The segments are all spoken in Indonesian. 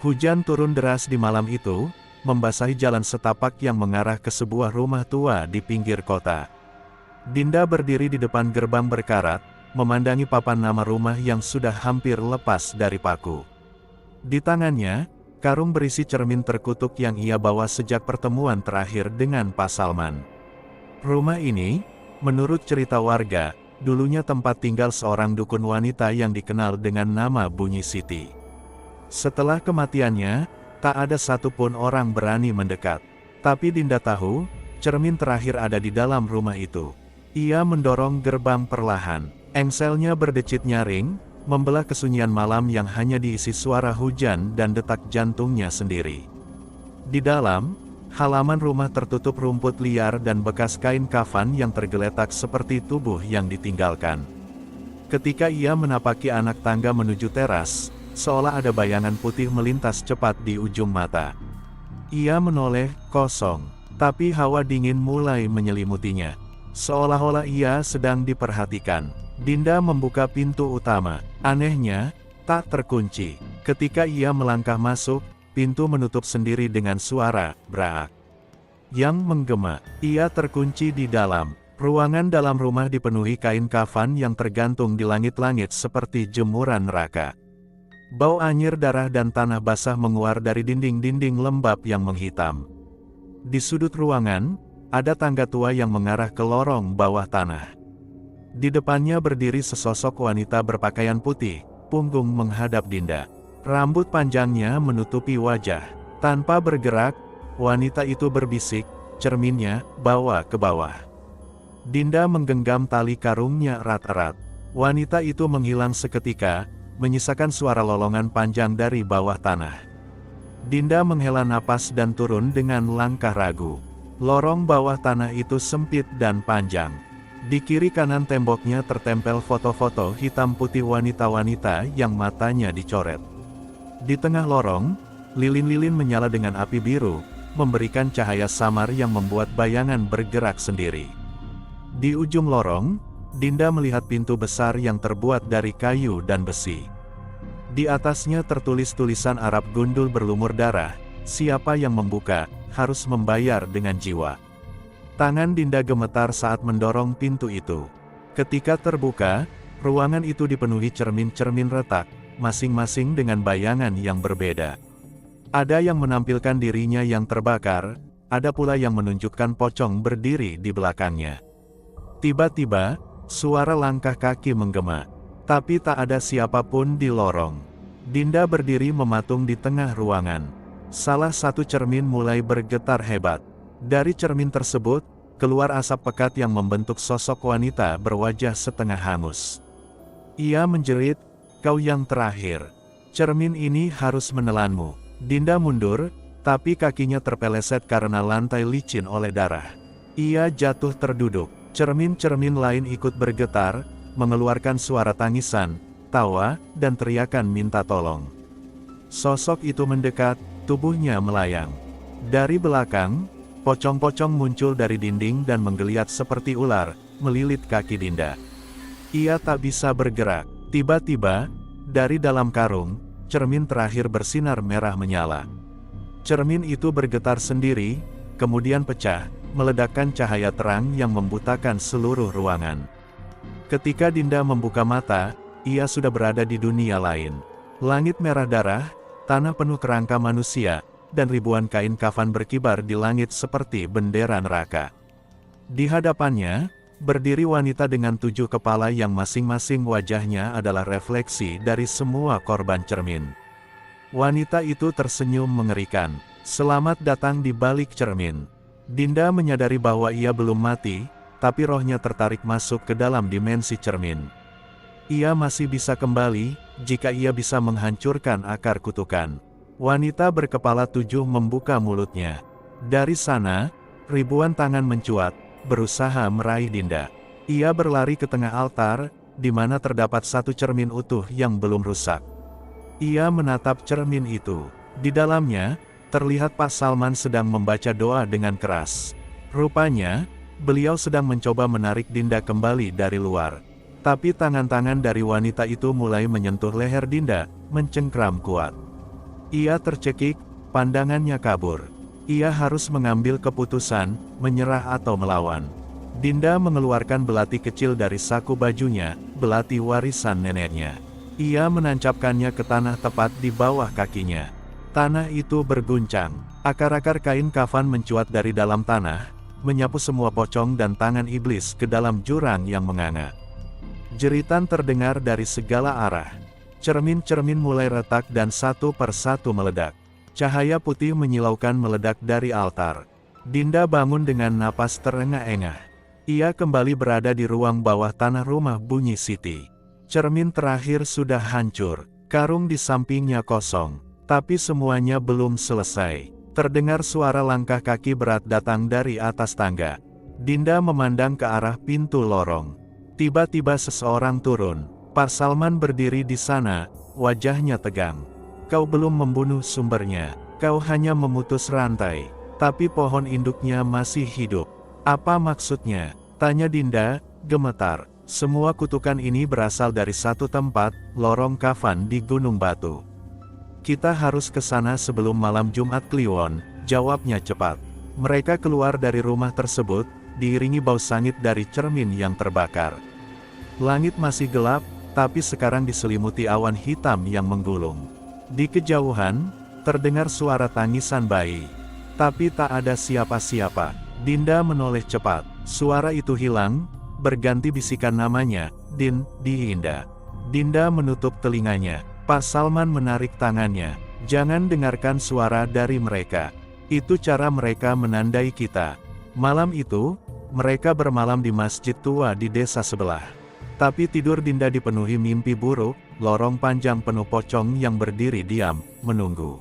Hujan turun deras di malam itu, membasahi jalan setapak yang mengarah ke sebuah rumah tua di pinggir kota. Dinda berdiri di depan gerbang berkarat, memandangi papan nama rumah yang sudah hampir lepas dari paku. Di tangannya, karung berisi cermin terkutuk yang ia bawa sejak pertemuan terakhir dengan Pak Salman. Rumah ini, menurut cerita warga, dulunya tempat tinggal seorang dukun wanita yang dikenal dengan nama Bunyi Siti. Setelah kematiannya, tak ada satupun orang berani mendekat. Tapi Dinda tahu, cermin terakhir ada di dalam rumah itu. Ia mendorong gerbang perlahan. Engselnya berdecit nyaring, membelah kesunyian malam yang hanya diisi suara hujan dan detak jantungnya sendiri. Di dalam, halaman rumah tertutup rumput liar dan bekas kain kafan yang tergeletak seperti tubuh yang ditinggalkan. Ketika ia menapaki anak tangga menuju teras, seolah ada bayangan putih melintas cepat di ujung mata. Ia menoleh, kosong, tapi hawa dingin mulai menyelimutinya. Seolah-olah ia sedang diperhatikan. Dinda membuka pintu utama. Anehnya, tak terkunci. Ketika ia melangkah masuk, pintu menutup sendiri dengan suara "braak" yang menggema. Ia terkunci di dalam. Ruangan dalam rumah dipenuhi kain kafan yang tergantung di langit-langit seperti jemuran neraka. Bau anyir darah dan tanah basah menguar dari dinding-dinding lembab yang menghitam. Di sudut ruangan, ada tangga tua yang mengarah ke lorong bawah tanah. Di depannya berdiri sesosok wanita berpakaian putih, punggung menghadap Dinda. Rambut panjangnya menutupi wajah. Tanpa bergerak, wanita itu berbisik, cerminnya, bawa ke bawah. Dinda menggenggam tali karungnya erat-erat. Wanita itu menghilang seketika, menyisakan suara lolongan panjang dari bawah tanah. Dinda menghela napas dan turun dengan langkah ragu. Lorong bawah tanah itu sempit dan panjang. Di kiri kanan temboknya tertempel foto-foto hitam putih wanita-wanita yang matanya dicoret. Di tengah lorong, lilin-lilin menyala dengan api biru, memberikan cahaya samar yang membuat bayangan bergerak sendiri. Di ujung lorong, Dinda melihat pintu besar yang terbuat dari kayu dan besi. Di atasnya tertulis tulisan Arab gundul berlumur darah, siapa yang membuka, harus membayar dengan jiwa. Tangan Dinda gemetar saat mendorong pintu itu. Ketika terbuka, ruangan itu dipenuhi cermin-cermin retak, masing-masing dengan bayangan yang berbeda. Ada yang menampilkan dirinya yang terbakar, ada pula yang menunjukkan pocong berdiri di belakangnya. Tiba-tiba, suara langkah kaki menggema, tapi tak ada siapapun di lorong. Dinda berdiri mematung di tengah ruangan. Salah satu cermin mulai bergetar hebat. Dari cermin tersebut, keluar asap pekat yang membentuk sosok wanita berwajah setengah hangus. Ia menjerit, "Kau yang terakhir. Cermin ini harus menelanmu." Dinda mundur, tapi kakinya terpeleset karena lantai licin oleh darah. Ia jatuh terduduk. Cermin-cermin lain ikut bergetar, mengeluarkan suara tangisan, tawa, dan teriakan minta tolong. Sosok itu mendekat, tubuhnya melayang. Dari belakang, pocong-pocong muncul dari dinding dan menggeliat seperti ular, melilit kaki Dinda. Ia tak bisa bergerak. Tiba-tiba, dari dalam karung, cermin terakhir bersinar merah menyala. Cermin itu bergetar sendiri, kemudian pecah, meledakkan cahaya terang yang membutakan seluruh ruangan. Ketika Dinda membuka mata, ia sudah berada di dunia lain. Langit merah darah, tanah penuh kerangka manusia, dan ribuan kain kafan berkibar di langit seperti bendera neraka. Di hadapannya, berdiri wanita dengan 7 kepala yang masing-masing wajahnya adalah refleksi dari semua korban cermin. Wanita itu tersenyum mengerikan. "Selamat datang di balik cermin." Dinda menyadari bahwa ia belum mati, tapi rohnya tertarik masuk ke dalam dimensi cermin. Ia masih bisa kembali, jika ia bisa menghancurkan akar kutukan. Wanita berkepala 7 membuka mulutnya. Dari sana, ribuan tangan mencuat, berusaha meraih Dinda. Ia berlari ke tengah altar, di mana terdapat satu cermin utuh yang belum rusak. Ia menatap cermin itu. Di dalamnya, terlihat Pak Salman sedang membaca doa dengan keras. Rupanya, beliau sedang mencoba menarik Dinda kembali dari luar. Tapi tangan-tangan dari wanita itu mulai menyentuh leher Dinda, mencengkram kuat. Ia tercekik, pandangannya kabur. Ia harus mengambil keputusan, menyerah atau melawan. Dinda mengeluarkan belati kecil dari saku bajunya, belati warisan neneknya. Ia menancapkannya ke tanah tepat di bawah kakinya. Tanah itu berguncang. Akar-akar kain kafan mencuat dari dalam tanah, menyapu semua pocong dan tangan iblis ke dalam jurang yang menganga. Jeritan terdengar dari segala arah. Cermin-cermin mulai retak dan satu persatu meledak. Cahaya putih menyilaukan meledak dari altar. Dinda bangun dengan napas terengah-engah. Ia kembali berada di ruang bawah tanah rumah Bunyi Siti. Cermin terakhir sudah hancur, karung di sampingnya kosong. Tapi semuanya belum selesai. Terdengar suara langkah kaki berat datang dari atas tangga. Dinda memandang ke arah pintu lorong. Tiba-tiba seseorang turun. Pak Salman berdiri di sana, wajahnya tegang. Kau belum membunuh sumbernya, kau hanya memutus rantai, tapi pohon induknya masih hidup. Apa maksudnya? Tanya Dinda, gemetar. Semua kutukan ini berasal dari satu tempat, lorong kafan di Gunung Batu. Kita harus ke sana sebelum malam Jumat Kliwon, jawabnya cepat. Mereka keluar dari rumah tersebut, diiringi bau sangit dari cermin yang terbakar. Langit masih gelap, tapi sekarang diselimuti awan hitam yang menggulung. Di kejauhan, terdengar suara tangisan bayi. Tapi tak ada siapa-siapa. Dinda menoleh cepat. Suara itu hilang, berganti bisikan namanya, Dinda. Dinda menutup telinganya. Pak Salman menarik tangannya. Jangan dengarkan suara dari mereka. Itu cara mereka menandai kita. Malam itu, mereka bermalam di masjid tua di desa sebelah. Tapi tidur Dinda dipenuhi mimpi buruk, lorong panjang penuh pocong yang berdiri diam, menunggu.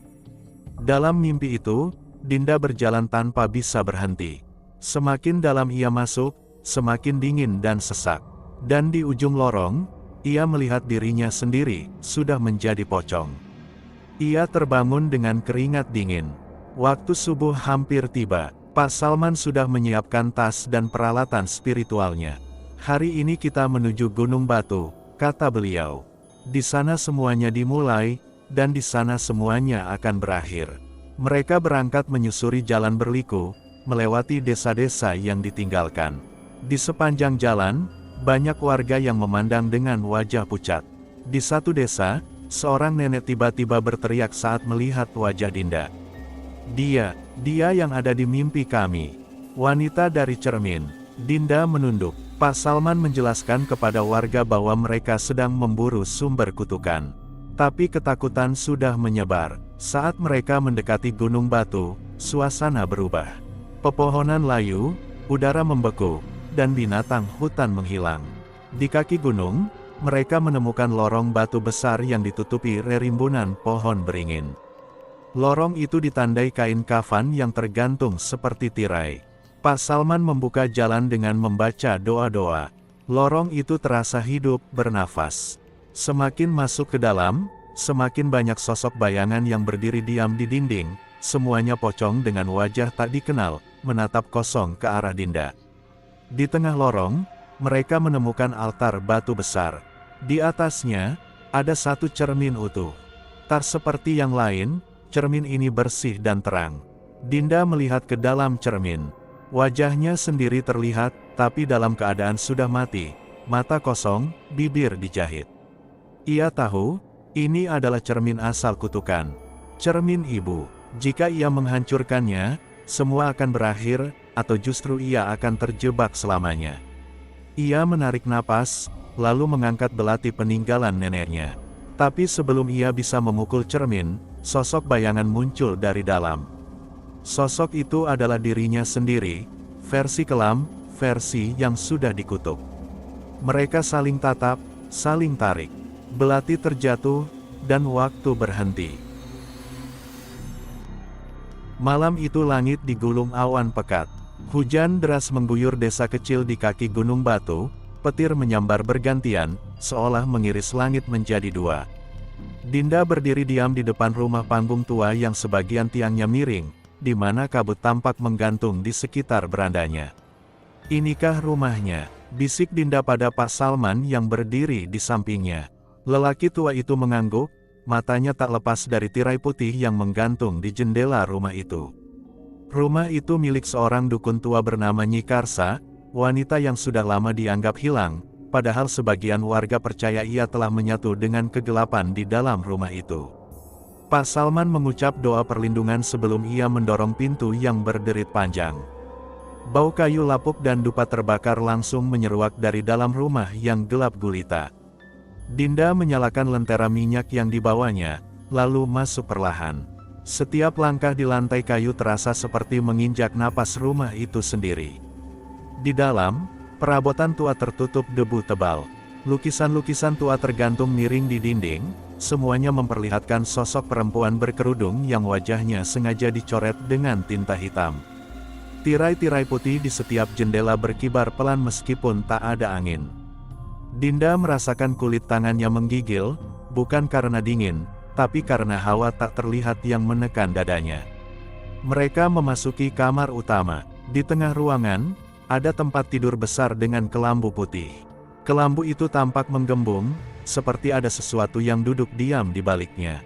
Dalam mimpi itu, Dinda berjalan tanpa bisa berhenti. Semakin dalam ia masuk, semakin dingin dan sesak. Dan di ujung lorong, ia melihat dirinya sendiri, sudah menjadi pocong. Ia terbangun dengan keringat dingin. Waktu subuh hampir tiba, Pak Salman sudah menyiapkan tas dan peralatan spiritualnya. Hari ini kita menuju Gunung Batu, kata beliau. Di sana semuanya dimulai, dan di sana semuanya akan berakhir. Mereka berangkat menyusuri jalan berliku, melewati desa-desa yang ditinggalkan. Di sepanjang jalan, banyak warga yang memandang dengan wajah pucat. Di satu desa, seorang nenek tiba-tiba berteriak saat melihat wajah Dinda. Dia yang ada di mimpi kami. Wanita dari cermin. Dinda menunduk. Pak Salman menjelaskan kepada warga bahwa mereka sedang memburu sumber kutukan. Tapi ketakutan sudah menyebar. Saat mereka mendekati Gunung Batu, suasana berubah. Pepohonan layu, udara membeku, dan binatang hutan menghilang. Di kaki gunung, mereka menemukan lorong batu besar yang ditutupi rerimbunan pohon beringin. Lorong itu ditandai kain kafan yang tergantung seperti tirai. Pak Salman membuka jalan dengan membaca doa-doa. Lorong itu terasa hidup, bernafas. Semakin masuk ke dalam, semakin banyak sosok bayangan yang berdiri diam di dinding, semuanya pocong dengan wajah tak dikenal, menatap kosong ke arah Dinda. Di tengah lorong, mereka menemukan altar batu besar. Di atasnya, ada satu cermin utuh. Tak seperti yang lain, cermin ini bersih dan terang. Dinda melihat ke dalam cermin. Wajahnya sendiri terlihat, tapi dalam keadaan sudah mati, mata kosong, bibir dijahit. Ia tahu, ini adalah cermin asal kutukan. Cermin ibu. Jika ia menghancurkannya, semua akan berakhir, atau justru ia akan terjebak selamanya. Ia menarik napas, lalu mengangkat belati peninggalan neneknya. Tapi sebelum ia bisa memukul cermin, sosok bayangan muncul dari dalam. Sosok itu adalah dirinya sendiri, versi kelam, versi yang sudah dikutuk. Mereka saling tatap, saling tarik. Belati terjatuh, dan waktu berhenti. Malam itu langit digulung awan pekat. Hujan deras mengguyur desa kecil di kaki Gunung Batu, petir menyambar bergantian, seolah mengiris langit menjadi dua. Dinda berdiri diam di depan rumah panggung tua yang sebagian tiangnya miring, di mana kabut tampak menggantung di sekitar berandanya. Inikah rumahnya? Bisik Dinda pada Pak Salman yang berdiri di sampingnya. Lelaki tua itu mengangguk, matanya tak lepas dari tirai putih yang menggantung di jendela rumah itu. Rumah itu milik seorang dukun tua bernama Nyi Karsa, wanita yang sudah lama dianggap hilang, padahal sebagian warga percaya ia telah menyatu dengan kegelapan di dalam rumah itu. Pak Salman mengucap doa perlindungan sebelum ia mendorong pintu yang berderit panjang. Bau kayu lapuk dan dupa terbakar langsung menyeruak dari dalam rumah yang gelap gulita. Dinda menyalakan lentera minyak yang dibawanya, lalu masuk perlahan. Setiap langkah di lantai kayu terasa seperti menginjak napas rumah itu sendiri. Di dalam, perabotan tua tertutup debu tebal. Lukisan-lukisan tua tergantung miring di dinding, semuanya memperlihatkan sosok perempuan berkerudung yang wajahnya sengaja dicoret dengan tinta hitam. Tirai-tirai putih di setiap jendela berkibar pelan meskipun tak ada angin. Dinda merasakan kulit tangannya menggigil, bukan karena dingin, tapi karena hawa tak terlihat yang menekan dadanya. Mereka memasuki kamar utama. Di tengah ruangan, ada tempat tidur besar dengan kelambu putih. Kelambu itu tampak menggembung, seperti ada sesuatu yang duduk diam di baliknya.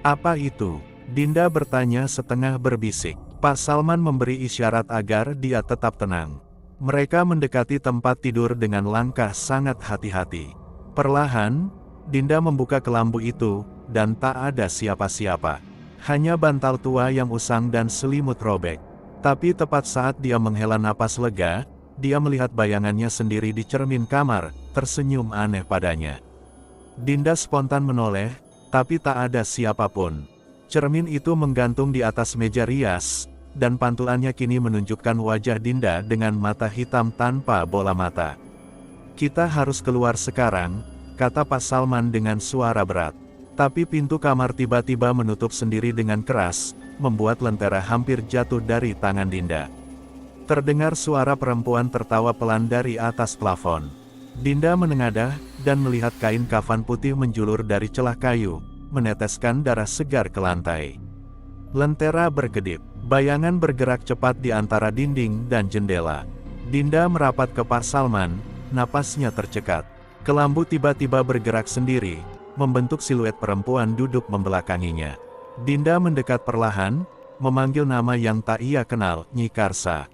"Apa itu?" Dinda bertanya setengah berbisik. Pak Salman memberi isyarat agar dia tetap tenang. Mereka mendekati tempat tidur dengan langkah sangat hati-hati. Perlahan, Dinda membuka kelambu itu, dan tak ada siapa-siapa. Hanya bantal tua yang usang dan selimut robek. Tapi tepat saat dia menghela napas lega, dia melihat bayangannya sendiri di cermin kamar, tersenyum aneh padanya. Dinda spontan menoleh, tapi tak ada siapapun. Cermin itu menggantung di atas meja rias, dan pantulannya kini menunjukkan wajah Dinda dengan mata hitam tanpa bola mata. "Kita harus keluar sekarang," kata Pak Salman dengan suara berat. Tapi pintu kamar tiba-tiba menutup sendiri dengan keras, membuat lentera hampir jatuh dari tangan Dinda. Terdengar suara perempuan tertawa pelan dari atas plafon. Dinda menengadah, dan melihat kain kafan putih menjulur dari celah kayu, meneteskan darah segar ke lantai. Lentera berkedip, bayangan bergerak cepat di antara dinding dan jendela. Dinda merapat ke Pak Salman, napasnya tercekat. Kelambu tiba-tiba bergerak sendiri, membentuk siluet perempuan duduk membelakanginya. Dinda mendekat perlahan, memanggil nama yang tak ia kenal, Nyi Karsa.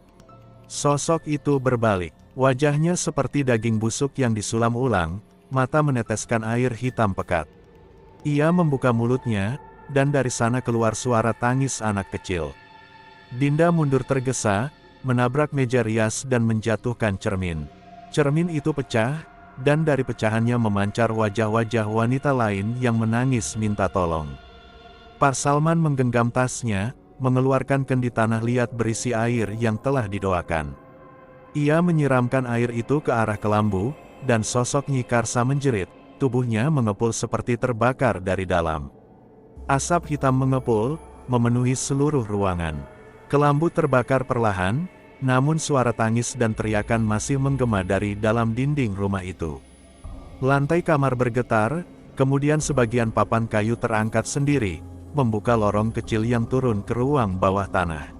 Sosok itu berbalik, wajahnya seperti daging busuk yang disulam ulang, mata meneteskan air hitam pekat. Ia membuka mulutnya, dan dari sana keluar suara tangis anak kecil. Dinda mundur tergesa, menabrak meja rias dan menjatuhkan cermin. Cermin itu pecah, dan dari pecahannya memancar wajah-wajah wanita lain yang menangis minta tolong. Pak Salman menggenggam tasnya, mengeluarkan kendi tanah liat berisi air yang telah didoakan. Ia menyiramkan air itu ke arah kelambu, dan sosok Nyi Karsa menjerit, tubuhnya mengepul seperti terbakar dari dalam. Asap hitam mengepul, memenuhi seluruh ruangan. Kelambu terbakar perlahan, namun suara tangis dan teriakan masih menggema dari dalam dinding rumah itu. Lantai kamar bergetar, kemudian sebagian papan kayu terangkat sendiri, membuka lorong kecil yang turun ke ruang bawah tanah.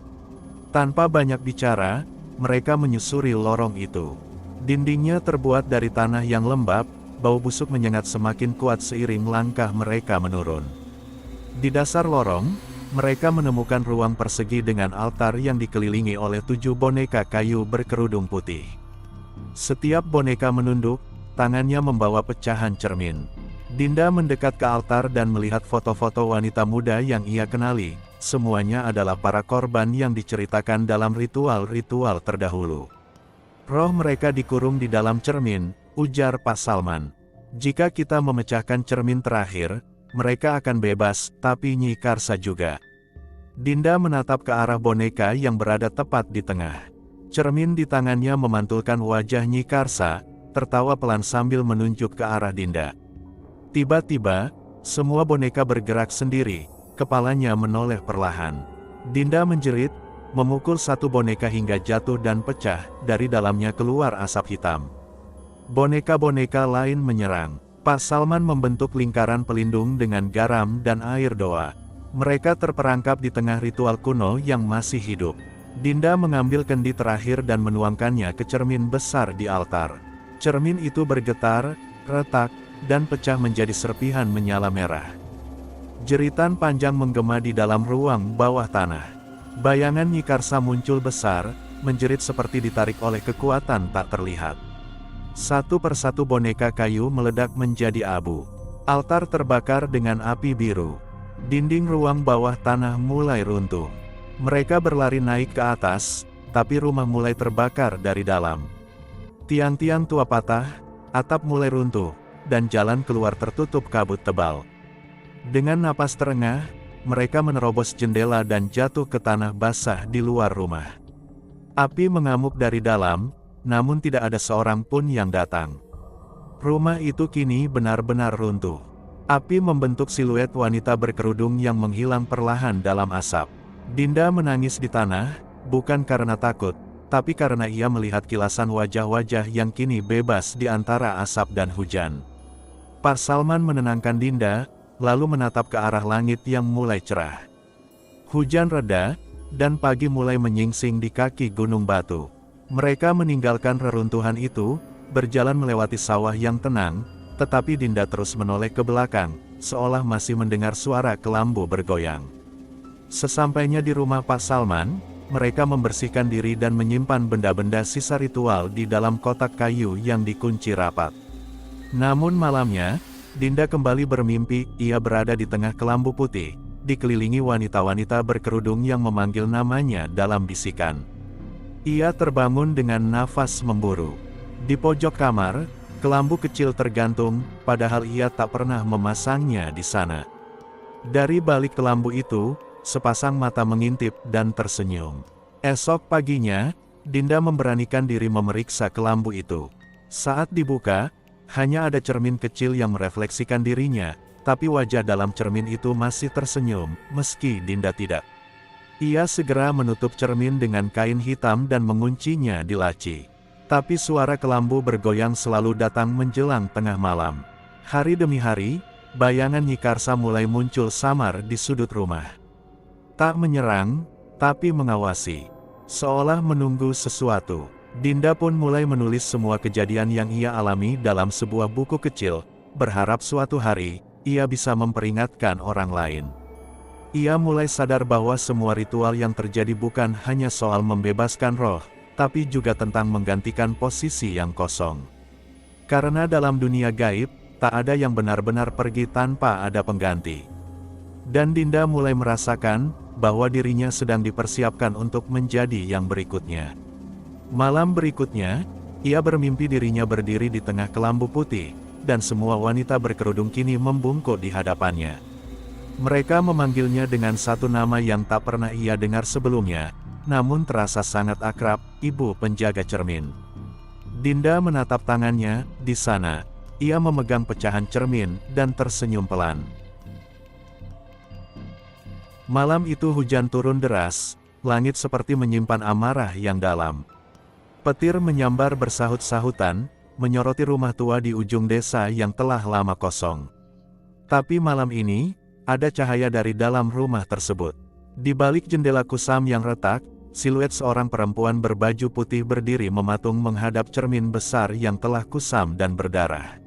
Tanpa banyak bicara, mereka menyusuri lorong itu. Dindingnya terbuat dari tanah yang lembab, bau busuk menyengat semakin kuat seiring langkah mereka menurun. Di dasar lorong, mereka menemukan ruang persegi dengan altar yang dikelilingi oleh 7 boneka kayu berkerudung putih. Setiap boneka menunduk, tangannya membawa pecahan cermin. Dinda mendekat ke altar dan melihat foto-foto wanita muda yang ia kenali, semuanya adalah para korban yang diceritakan dalam ritual-ritual terdahulu. "Roh mereka dikurung di dalam cermin," ujar Pak Salman. "Jika kita memecahkan cermin terakhir, mereka akan bebas, tapi Nyi Karsa juga." Dinda menatap ke arah boneka yang berada tepat di tengah. Cermin di tangannya memantulkan wajah Nyi Karsa, tertawa pelan sambil menunjuk ke arah Dinda. Tiba-tiba, semua boneka bergerak sendiri, kepalanya menoleh perlahan. Dinda menjerit, memukul satu boneka hingga jatuh dan pecah, dari dalamnya keluar asap hitam. Boneka-boneka lain menyerang. Pak Salman membentuk lingkaran pelindung dengan garam dan air doa. Mereka terperangkap di tengah ritual kuno yang masih hidup. Dinda mengambil kendi terakhir dan menuangkannya ke cermin besar di altar. Cermin itu bergetar, retak, dan pecah menjadi serpihan menyala merah. Jeritan panjang menggema di dalam ruang bawah tanah. Bayangan Nyi Karsa muncul besar, menjerit seperti ditarik oleh kekuatan tak terlihat. Satu persatu boneka kayu meledak menjadi abu. Altar terbakar dengan api biru. Dinding ruang bawah tanah mulai runtuh. Mereka berlari naik ke atas, tapi rumah mulai terbakar dari dalam. Tiang-tiang tua patah, atap mulai runtuh, dan jalan keluar tertutup kabut tebal. Dengan napas terengah, mereka menerobos jendela dan jatuh ke tanah basah di luar rumah. Api mengamuk dari dalam, namun tidak ada seorang pun yang datang. Rumah itu kini benar-benar runtuh. Api membentuk siluet wanita berkerudung yang menghilang perlahan dalam asap. Dinda menangis di tanah, bukan karena takut, tapi karena ia melihat kilasan wajah-wajah yang kini bebas di antara asap dan hujan. Pak Salman menenangkan Dinda, lalu menatap ke arah langit yang mulai cerah. Hujan reda, dan pagi mulai menyingsing di kaki gunung batu. Mereka meninggalkan reruntuhan itu, berjalan melewati sawah yang tenang, tetapi Dinda terus menoleh ke belakang, seolah masih mendengar suara kelambu bergoyang. Sesampainya di rumah Pak Salman, mereka membersihkan diri dan menyimpan benda-benda sisa ritual di dalam kotak kayu yang dikunci rapat. Namun malamnya, Dinda kembali bermimpi, ia berada di tengah kelambu putih, dikelilingi wanita-wanita berkerudung yang memanggil namanya dalam bisikan. Ia terbangun dengan nafas memburu. Di pojok kamar, kelambu kecil tergantung, padahal ia tak pernah memasangnya di sana. Dari balik kelambu itu, sepasang mata mengintip dan tersenyum. Esok paginya, Dinda memberanikan diri memeriksa kelambu itu. Saat dibuka, hanya ada cermin kecil yang merefleksikan dirinya, tapi wajah dalam cermin itu masih tersenyum, meski Dinda tidak. Ia segera menutup cermin dengan kain hitam dan menguncinya di laci. Tapi suara kelambu bergoyang selalu datang menjelang tengah malam. Hari demi hari, bayangan Nyi Karsa mulai muncul samar di sudut rumah. Tak menyerang, tapi mengawasi. Seolah menunggu sesuatu. Dinda pun mulai menulis semua kejadian yang ia alami dalam sebuah buku kecil, berharap suatu hari, ia bisa memperingatkan orang lain. Ia mulai sadar bahwa semua ritual yang terjadi bukan hanya soal membebaskan roh, tapi juga tentang menggantikan posisi yang kosong. Karena dalam dunia gaib, tak ada yang benar-benar pergi tanpa ada pengganti. Dan Dinda mulai merasakan bahwa dirinya sedang dipersiapkan untuk menjadi yang berikutnya. Malam berikutnya, ia bermimpi dirinya berdiri di tengah kelambu putih, dan semua wanita berkerudung kini membungkuk di hadapannya. Mereka memanggilnya dengan satu nama yang tak pernah ia dengar sebelumnya, namun terasa sangat akrab, Ibu Penjaga Cermin. Dinda menatap tangannya, di sana, ia memegang pecahan cermin, dan tersenyum pelan. Malam itu hujan turun deras, langit seperti menyimpan amarah yang dalam. Petir menyambar bersahut-sahutan, menyoroti rumah tua di ujung desa yang telah lama kosong. Tapi malam ini, ada cahaya dari dalam rumah tersebut. Di balik jendela kusam yang retak, siluet seorang perempuan berbaju putih berdiri mematung menghadap cermin besar yang telah kusam dan berdarah.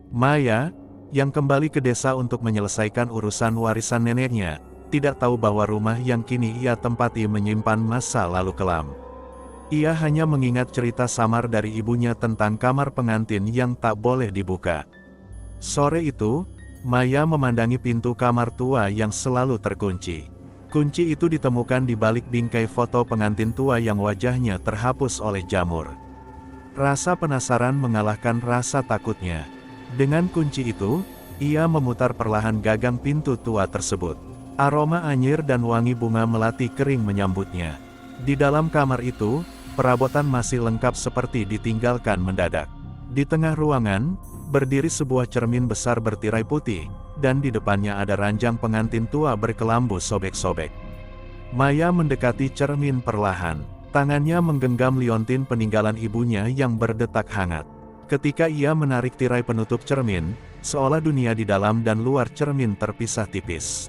Maya, yang kembali ke desa untuk menyelesaikan urusan warisan neneknya, tidak tahu bahwa rumah yang kini ia tempati menyimpan masa lalu kelam. Ia hanya mengingat cerita samar dari ibunya tentang kamar pengantin yang tak boleh dibuka. Sore itu, Maya memandangi pintu kamar tua yang selalu terkunci. Kunci itu ditemukan di balik bingkai foto pengantin tua yang wajahnya terhapus oleh jamur. Rasa penasaran mengalahkan rasa takutnya. Dengan kunci itu, ia memutar perlahan gagang pintu tua tersebut. Aroma anyir dan wangi bunga melati kering menyambutnya. Di dalam kamar itu, perabotan masih lengkap seperti ditinggalkan mendadak. Di tengah ruangan, berdiri sebuah cermin besar bertirai putih, dan di depannya ada ranjang pengantin tua berkelambu sobek-sobek. Maya mendekati cermin perlahan. Tangannya menggenggam liontin peninggalan ibunya yang berdetak hangat. Ketika ia menarik tirai penutup cermin, seolah dunia di dalam dan luar cermin terpisah tipis.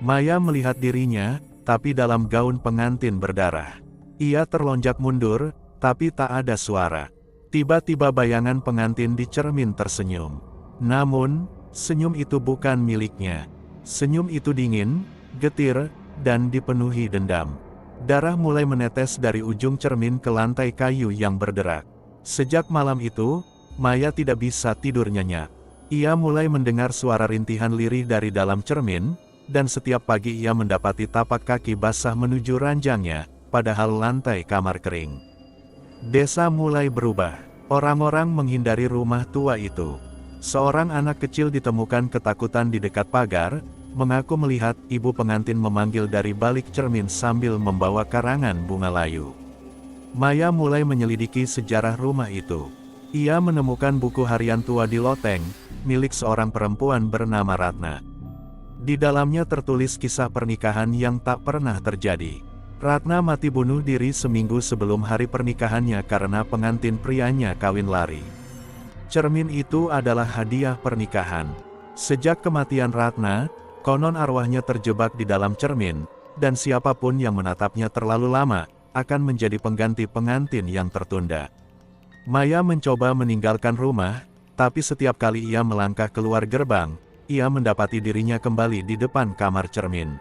Maya melihat dirinya, tapi dalam gaun pengantin berdarah. Ia terlonjak mundur, tapi tak ada suara. Tiba-tiba bayangan pengantin di cermin tersenyum. Namun, senyum itu bukan miliknya. Senyum itu dingin, getir, dan dipenuhi dendam. Darah mulai menetes dari ujung cermin ke lantai kayu yang berderak. Sejak malam itu, Maya tidak bisa tidur nyenyak. Ia mulai mendengar suara rintihan lirih dari dalam cermin, dan setiap pagi ia mendapati tapak kaki basah menuju ranjangnya, padahal lantai kamar kering. Desa mulai berubah. Orang-orang menghindari rumah tua itu. Seorang anak kecil ditemukan ketakutan di dekat pagar, mengaku melihat ibu pengantin memanggil dari balik cermin sambil membawa karangan bunga layu. Maya mulai menyelidiki sejarah rumah itu. Ia menemukan buku harian tua di loteng, milik seorang perempuan bernama Ratna. Di dalamnya tertulis kisah pernikahan yang tak pernah terjadi. Ratna mati bunuh diri seminggu sebelum hari pernikahannya karena pengantin prianya kawin lari. Cermin itu adalah hadiah pernikahan. Sejak kematian Ratna, konon arwahnya terjebak di dalam cermin, dan siapapun yang menatapnya terlalu lama, akan menjadi pengganti pengantin yang tertunda. Maya mencoba meninggalkan rumah, tapi setiap kali ia melangkah keluar gerbang, ia mendapati dirinya kembali di depan kamar cermin.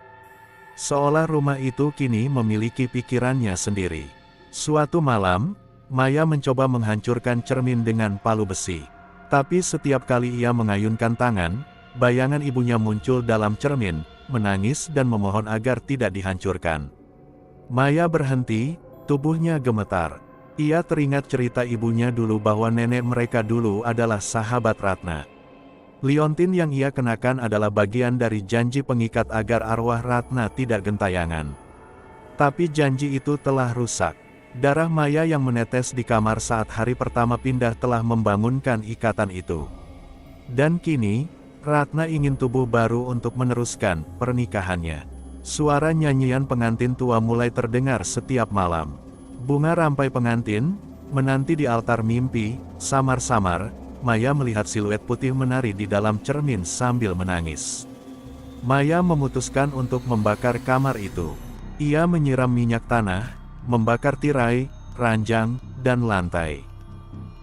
Seolah rumah itu kini memiliki pikirannya sendiri. Suatu malam, Maya mencoba menghancurkan cermin dengan palu besi. Tapi setiap kali ia mengayunkan tangan, bayangan ibunya muncul dalam cermin, menangis dan memohon agar tidak dihancurkan. Maya berhenti, tubuhnya gemetar. Ia teringat cerita ibunya dulu bahwa nenek mereka dulu adalah sahabat Ratna. Liontin yang ia kenakan adalah bagian dari janji pengikat agar arwah Ratna tidak gentayangan. Tapi janji itu telah rusak. Darah Maya yang menetes di kamar saat hari pertama pindah telah membangunkan ikatan itu. Dan kini, Ratna ingin tubuh baru untuk meneruskan pernikahannya. Suara nyanyian pengantin tua mulai terdengar setiap malam. Bunga rampai pengantin, menanti di altar mimpi, samar-samar, Maya melihat siluet putih menari di dalam cermin sambil menangis. Maya memutuskan untuk membakar kamar itu. Ia menyiram minyak tanah, membakar tirai, ranjang, dan lantai.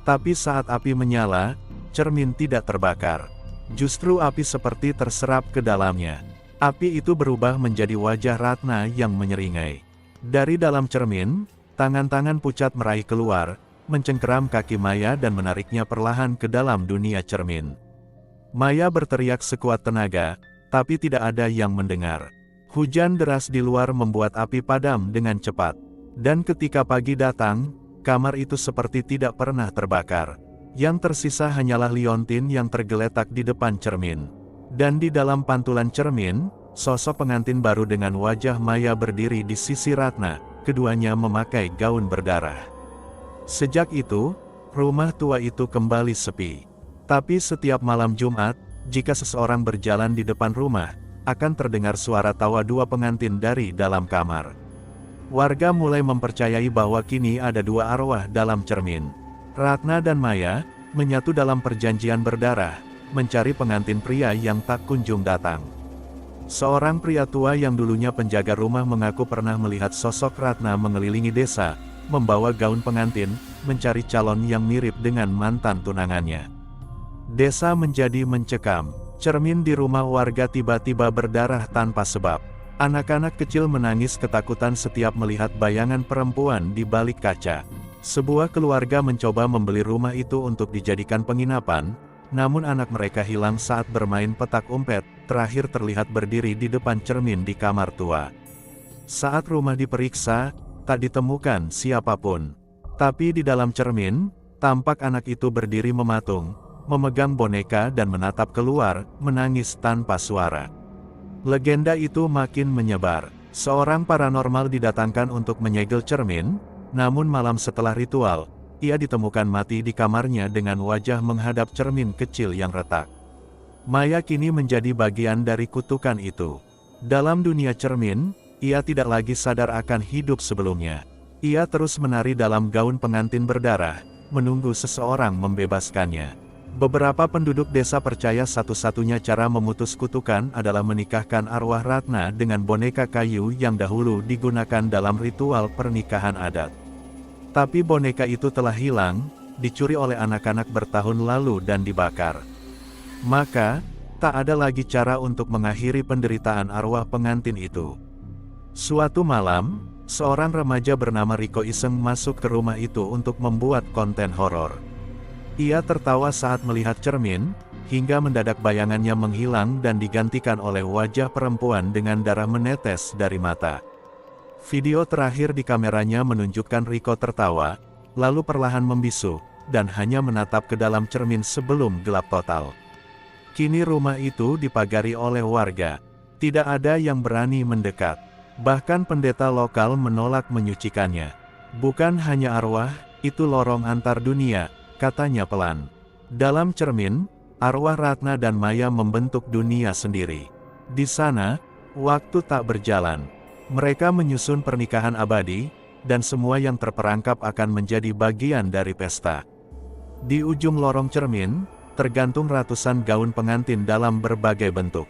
Tapi saat api menyala, cermin tidak terbakar. Justru api seperti terserap ke dalamnya. Api itu berubah menjadi wajah Ratna yang menyeringai. Dari dalam cermin, tangan-tangan pucat meraih keluar, mencengkeram kaki Maya dan menariknya perlahan ke dalam dunia cermin. Maya berteriak sekuat tenaga, tapi tidak ada yang mendengar. Hujan deras di luar membuat api padam dengan cepat. Dan ketika pagi datang, kamar itu seperti tidak pernah terbakar. Yang tersisa hanyalah liontin yang tergeletak di depan cermin. Dan di dalam pantulan cermin, sosok pengantin baru dengan wajah Maya berdiri di sisi Ratna, keduanya memakai gaun berdarah. Sejak itu, rumah tua itu kembali sepi. Tapi setiap malam Jumat, jika seseorang berjalan di depan rumah, akan terdengar suara tawa dua pengantin dari dalam kamar. Warga mulai mempercayai bahwa kini ada dua arwah dalam cermin. Ratna dan Maya, menyatu dalam perjanjian berdarah, mencari pengantin pria yang tak kunjung datang. Seorang pria tua yang dulunya penjaga rumah mengaku pernah melihat sosok Ratna mengelilingi desa, membawa gaun pengantin, mencari calon yang mirip dengan mantan tunangannya. Desa menjadi mencekam. Cermin di rumah warga tiba-tiba berdarah tanpa sebab. Anak-anak kecil menangis ketakutan setiap melihat bayangan perempuan di balik kaca. Sebuah keluarga mencoba membeli rumah itu untuk dijadikan penginapan, namun anak mereka hilang saat bermain petak umpet, terakhir terlihat berdiri di depan cermin di kamar tua. Saat rumah diperiksa, tak ditemukan siapapun. Tapi di dalam cermin, tampak anak itu berdiri mematung, memegang boneka dan menatap keluar, menangis tanpa suara. Legenda itu makin menyebar. Seorang paranormal didatangkan untuk menyegel cermin, namun malam setelah ritual, ia ditemukan mati di kamarnya dengan wajah menghadap cermin kecil yang retak. Maya kini menjadi bagian dari kutukan itu. Dalam dunia cermin, ia tidak lagi sadar akan hidup sebelumnya. Ia terus menari dalam gaun pengantin berdarah, menunggu seseorang membebaskannya. Beberapa penduduk desa percaya satu-satunya cara memutus kutukan adalah menikahkan arwah Ratna dengan boneka kayu yang dahulu digunakan dalam ritual pernikahan adat. Tapi boneka itu telah hilang, dicuri oleh anak-anak bertahun lalu dan dibakar. Maka, Tak ada lagi cara untuk mengakhiri penderitaan arwah pengantin itu. Suatu malam, seorang remaja bernama Riko iseng masuk ke rumah itu untuk membuat konten horor. Ia tertawa saat melihat cermin, hingga mendadak bayangannya menghilang dan digantikan oleh wajah perempuan dengan darah menetes dari mata. Video terakhir di kameranya menunjukkan Riko tertawa, lalu perlahan membisu, dan hanya menatap ke dalam cermin sebelum gelap total. Kini rumah itu dipagari oleh warga. Tidak ada yang berani mendekat. Bahkan pendeta lokal menolak menyucikannya. Bukan hanya arwah, itu lorong antar dunia, katanya pelan. Dalam cermin, arwah Ratna dan Maya membentuk dunia sendiri. Di sana, waktu tak berjalan. Mereka menyusun pernikahan abadi, dan semua yang terperangkap akan menjadi bagian dari pesta. Di ujung lorong cermin, tergantung ratusan gaun pengantin dalam berbagai bentuk.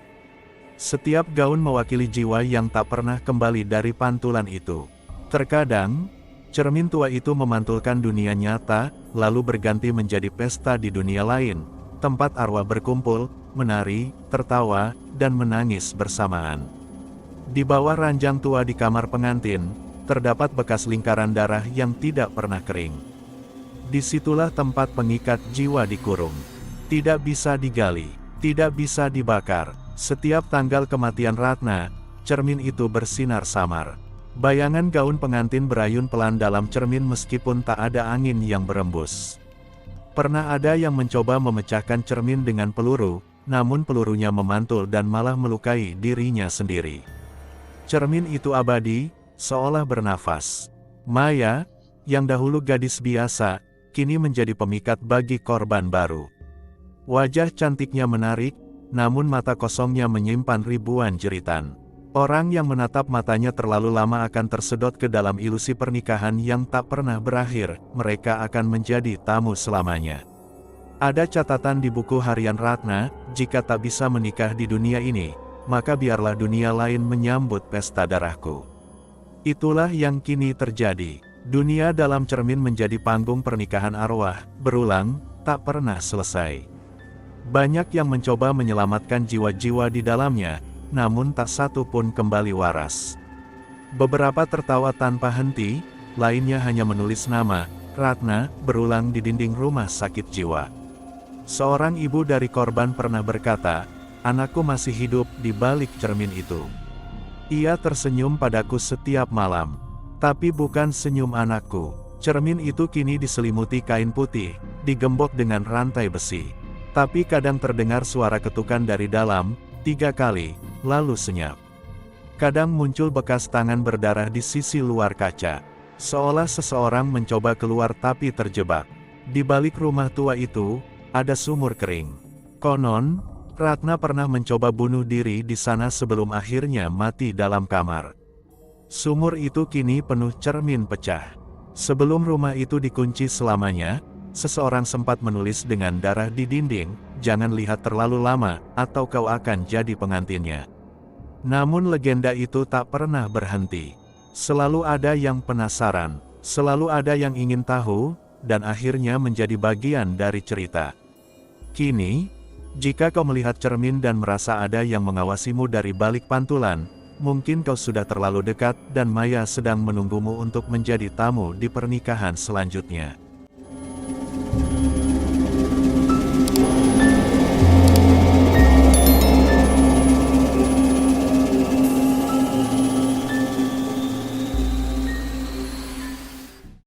Setiap gaun mewakili jiwa yang tak pernah kembali dari pantulan itu. Terkadang, cermin tua itu memantulkan dunia nyata, lalu berganti menjadi pesta di dunia lain, tempat arwah berkumpul, menari, tertawa, dan menangis bersamaan. Di bawah ranjang tua di kamar pengantin, terdapat bekas lingkaran darah yang tidak pernah kering. Disitulah tempat pengikat jiwa dikurung. Tidak bisa digali, tidak bisa dibakar. Setiap tanggal kematian Ratna, cermin itu bersinar samar. Bayangan gaun pengantin berayun pelan dalam cermin meskipun tak ada angin yang berembus. Pernah ada yang mencoba memecahkan cermin dengan peluru, namun pelurunya memantul dan malah melukai dirinya sendiri. Cermin itu abadi, seolah bernafas. Maya, yang dahulu gadis biasa, kini menjadi pemikat bagi korban baru. Wajah cantiknya menarik, namun mata kosongnya menyimpan ribuan jeritan. Orang yang menatap matanya terlalu lama akan tersedot ke dalam ilusi pernikahan yang tak pernah berakhir, mereka akan menjadi tamu selamanya. Ada catatan di buku harian Ratna, jika tak bisa menikah di dunia ini, maka biarlah dunia lain menyambut pesta darahku. Itulah yang kini terjadi. Dunia dalam cermin menjadi panggung pernikahan arwah, berulang, tak pernah selesai. Banyak yang mencoba menyelamatkan jiwa-jiwa di dalamnya, namun tak satu pun kembali waras. Beberapa tertawa tanpa henti, lainnya hanya menulis nama Ratna berulang di dinding rumah sakit jiwa. Seorang ibu dari korban pernah berkata, "Anakku masih hidup di balik cermin itu. Ia tersenyum padaku setiap malam. Tapi bukan senyum anakku." Cermin itu kini diselimuti kain putih, digembok dengan rantai besi. Tapi kadang terdengar suara ketukan dari dalam, 3 kali, lalu senyap. Kadang muncul bekas tangan berdarah di sisi luar kaca. Seolah seseorang mencoba keluar tapi terjebak. Di balik rumah tua itu, ada sumur kering. Konon, Ratna pernah mencoba bunuh diri di sana sebelum akhirnya mati dalam kamar. Sumur itu kini penuh cermin pecah. Sebelum rumah itu dikunci selamanya, seseorang sempat menulis dengan darah di dinding, "Jangan lihat terlalu lama, atau kau akan jadi pengantinnya." Namun legenda itu tak pernah berhenti. Selalu ada yang penasaran, selalu ada yang ingin tahu, dan akhirnya menjadi bagian dari cerita. Kini, jika kau melihat cermin dan merasa ada yang mengawasimu dari balik pantulan, mungkin kau sudah terlalu dekat dan Maya sedang menunggumu untuk menjadi tamu di pernikahan selanjutnya.